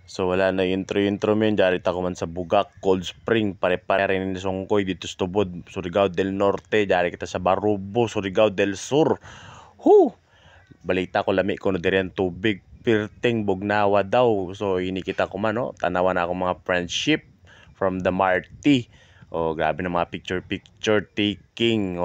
So wala na intro men dari ta ko man sa Bugak, Cold Spring, pare-pare rin ni Songkoy dito sa tubod, Surigao del Norte, dari kita sa Barubo, Surigao del Sur. Balita ko lami ko no diri ang tubig, pirting bugnawa daw. So inikita ko man no, tanawan ako mga friendship from the Marty. Grabe na mga picture taking.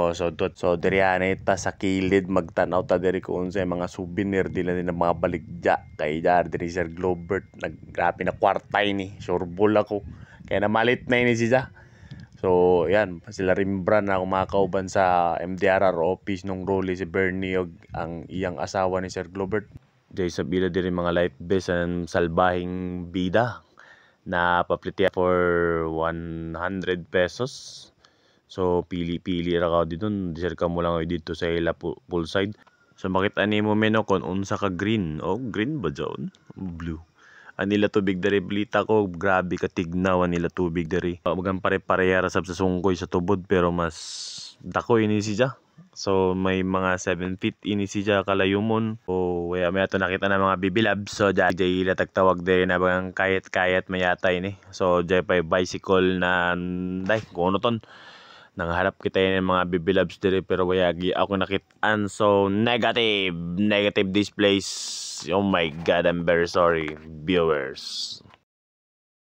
So diri ana ta sa kilid magtanaw ta diri ko unsay mga souvenir dila ni mga baligya kay jar diri Sir Globert grabe na kwartay ni. Sureball ako. Kaya namalit na ini siya. So, yan, sila Rembrandt na kumakauban sa MDRR office nung Rolly si Bernie og ang iyang asawa ni Sir Globert. Dahil sa bila din mga life vest ang salbahing bida na paplitiya for 100 pesos. So, pili-pili ra ka dito. Disir ka mo lang dito sa ila poolside. So, makita ni mo meno kung unsa ka green. Green ba dyan? Blue. Anila tubig dari balita ko grabe katignaw anila tubig dari magan pare-parehara sab sa sungkoy sa tubod pero mas dako ini siya. So may mga 7 feet ini siya kalayumon. May ato nakita na mga bibilab. So jay ila tagtawag dari na bang kayat mayatay ni. So jay pa bicycle na day kuno ton nangharap kita yung mga bibilabs diri pero wayagi ako nakitaan. So negative displays. Oh my god, I'm very sorry viewers.